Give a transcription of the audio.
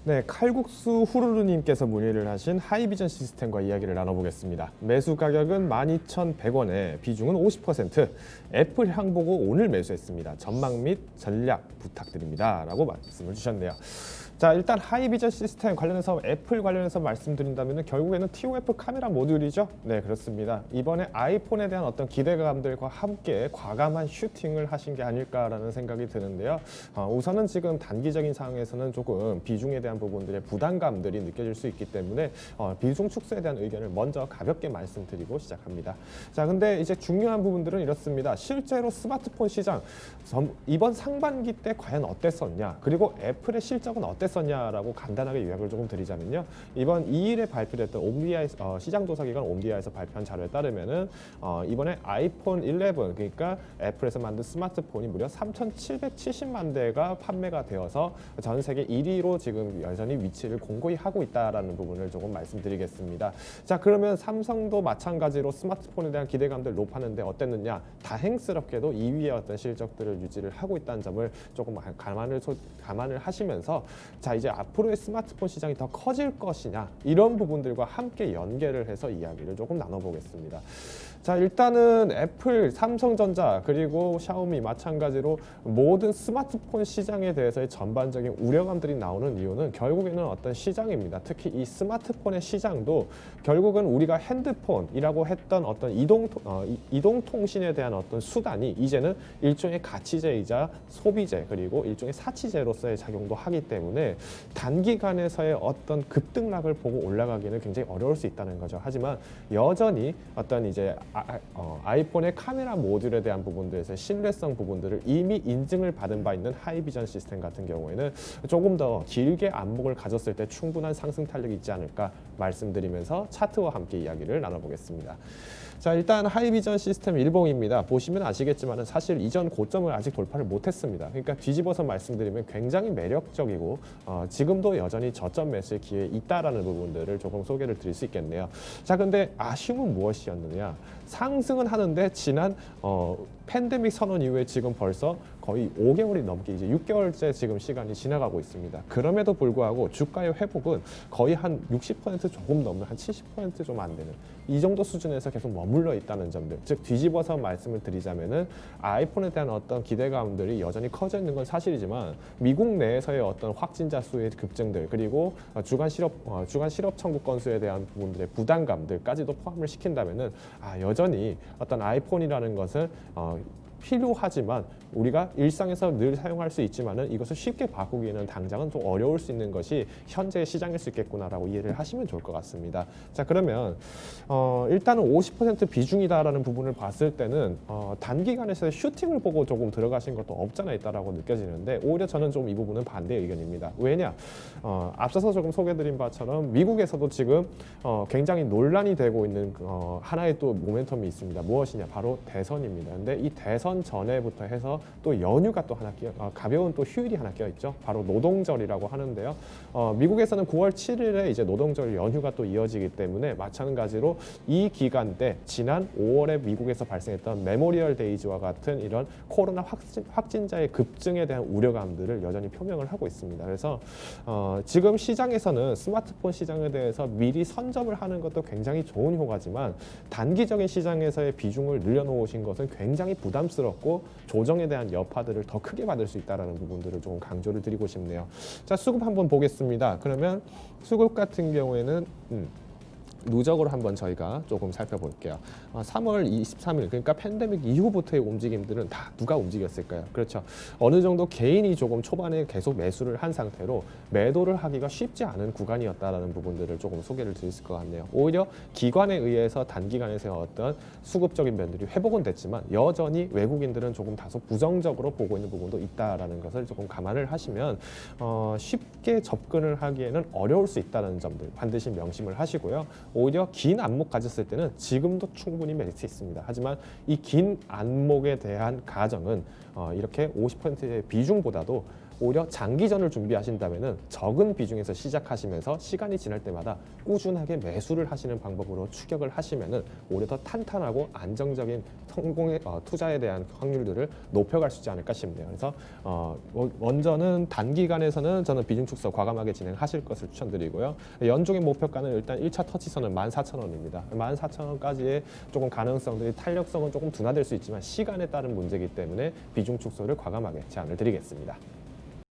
네, 칼국수 후루루님께서 문의를 하신 하이비전 시스템과 이야기를 나눠보겠습니다. 매수 가격은 12,100원에 비중은 50%. 애플 향 보고 오늘 매수했습니다. 전망 및 전략 부탁드립니다. 라고 말씀을 주셨네요. 자, 일단 하이비전 시스템 관련해서 애플 관련해서 말씀드린다면 결국에는 TOF 카메라 모듈이죠. 네, 그렇습니다. 이번에 아이폰에 대한 어떤 기대감들과 함께 과감한 슈팅을 하신 게 아닐까라는 생각이 드는데요. 우선은 지금 단기적인 상황에서는 조금 비중에 대한 부분들의 부담감들이 느껴질 수 있기 때문에 비중 축소에 대한 의견을 먼저 가볍게 말씀드리고 시작합니다. 자, 근데 이제 중요한 부분들은 이렇습니다. 실제로 스마트폰 시장 이번 상반기 때 과연 어땠었냐, 그리고 애플의 실적은 어땠었냐라고 간단하게 요약을 조금 드리자면요. 이번 2일에 발표됐던 옴디아 시장 조사 기관 옴디아에서 발표한 자료에 따르면은 이번에 아이폰 11, 그러니까 애플에서 만든 스마트폰이 무려 3,770만 대가 판매가 되어서 전 세계 1위로 지금 여전히 위치를 공고히 하고 있다라는 부분을 조금 말씀드리겠습니다. 자, 그러면 삼성도 마찬가지로 스마트폰에 대한 기대감들 높았는데 어땠느냐? 다행스럽게도 2위의 어떤 실적들을 유지를 하고 있다는 점을 조금 감안을 하시면서, 자, 이제 앞으로의 스마트폰 시장이 더 커질 것이냐, 이런 부분들과 함께 연계를 해서 이야기를 조금 나눠보겠습니다. 자, 일단은 애플, 삼성전자 그리고 샤오미 마찬가지로 모든 스마트폰 시장에 대해서의 전반적인 우려감들이 나오는 이유는 결국에는 어떤 시장입니다. 특히 이 스마트폰의 시장도 결국은 우리가 핸드폰이라고 했던 어떤 이동통신에 대한 어떤 수단이 이제는 일종의 가치제이자 소비재 그리고 일종의 사치제로서의 작용도 하기 때문에 단기간에서의 어떤 급등락을 보고 올라가기는 굉장히 어려울 수 있다는 거죠. 하지만 여전히 어떤 이제 아이폰의 카메라 모듈에 대한 부분들에서 신뢰성 부분들을 이미 인증을 받은 바 있는 하이비전 시스템 같은 경우에는 조금 더 길게 안목을 가졌을 때 충분한 상승 탄력이 있지 않을까 말씀드리면서 차트와 함께 이야기를 나눠보겠습니다. 자, 일단 하이비전 시스템 일봉입니다. 보시면 아시겠지만 사실 이전 고점을 아직 돌파를 못했습니다. 그러니까 뒤집어서 말씀드리면 굉장히 매력적이고 지금도 여전히 저점 매수의 기회에 있다라는 부분들을 조금 소개를 드릴 수 있겠네요. 자, 근데 아쉬움은 무엇이었느냐? 상승은 하는데 지난 팬데믹 선언 이후에 지금 벌써 거의 5개월이 넘게 이제 6개월째 지금 시간이 지나가고 있습니다. 그럼에도 불구하고 주가의 회복은 거의 한 60% 조금 넘는 한 70% 좀 안 되는 이 정도 수준에서 계속 머물러 있다는 점들, 즉 뒤집어서 말씀을 드리자면은 아이폰에 대한 어떤 기대감들이 여전히 커져 있는 건 사실이지만 미국 내에서의 어떤 확진자 수의 급증들 그리고 주간 실업 청구 건수에 대한 부분들의 부담감들까지도 포함을 시킨다면은 여전히 어떤 아이폰이라는 것은 필요하지만 우리가 일상에서 늘 사용할 수 있지만은 이것을 쉽게 바꾸기에는 당장은 좀 어려울 수 있는 것이 현재의 시장일 수 있겠구나라고 이해를 하시면 좋을 것 같습니다. 자, 그러면 일단은 50% 비중이다라는 부분을 봤을 때는 단기간에서의 슈팅을 보고 조금 들어가신 것도 없잖아 있다라고 느껴지는데 오히려 저는 좀 이 부분은 반대 의견입니다. 왜냐? 앞서서 조금 소개드린 바처럼 미국에서도 지금 굉장히 논란이 되고 있는 하나의 또 모멘텀이 있습니다. 무엇이냐? 바로 대선입니다. 근데 이 대선 전에부터 해서 또 연휴가 또 하나 가벼운 또 휴일이 하나 껴 있죠. 바로 노동절이라고 하는데요. 미국에서는 9월 7일에 이제 노동절 연휴가 또 이어지기 때문에 마찬가지로 이 기간 때 지난 5월에 미국에서 발생했던 메모리얼 데이즈와 같은 이런 코로나 확진자의 급증에 대한 우려감들을 여전히 표명을 하고 있습니다. 그래서 지금 시장에서는 스마트폰 시장에 대해서 미리 선점을 하는 것도 굉장히 좋은 효과지만 단기적인 시장에서의 비중을 늘려놓으신 것은 굉장히 부담스럽고 조정에 대한 여파들을 더 크게 받을 수 있다는 부분들을 조금 강조를 드리고 싶네요. 자, 수급 한번 보겠습니다. 그러면 수급 같은 경우에는 누적으로 한번 저희가 조금 살펴볼게요. 3월 23일 그러니까 팬데믹 이후부터의 움직임들은 다 누가 움직였을까요? 그렇죠. 어느 정도 개인이 조금 초반에 계속 매수를 한 상태로 매도를 하기가 쉽지 않은 구간이었다라는 부분들을 조금 소개를 드릴 것 같네요. 오히려 기관에 의해서 단기간에서의 어떤 수급적인 면들이 회복은 됐지만 여전히 외국인들은 조금 다소 부정적으로 보고 있는 부분도 있다라는 것을 조금 감안을 하시면 쉽게 접근을 하기에는 어려울 수 있다는 점들 반드시 명심을 하시고요. 오히려 긴 안목 가졌을 때는 지금도 충분히 메리트 있습니다. 하지만 이 긴 안목에 대한 가정은 이렇게 50%의 비중보다도 오히려 장기전을 준비하신다면은 적은 비중에서 시작하시면서 시간이 지날 때마다 꾸준하게 매수를 하시는 방법으로 추격을 하시면은 오히려 더 탄탄하고 안정적인 성공의 투자에 대한 확률들을 높여갈 수 있지 않을까 싶네요. 그래서 먼저는 단기간에서는 저는 비중 축소 과감하게 진행하실 것을 추천드리고요. 연중의 목표가는 일단 1차 터치선은 14,000원입니다. 14,000원까지의 조금 가능성들이 탄력성은 조금 둔화될 수 있지만 시간에 따른 문제이기 때문에 비중 축소를 과감하게 제안을 드리겠습니다.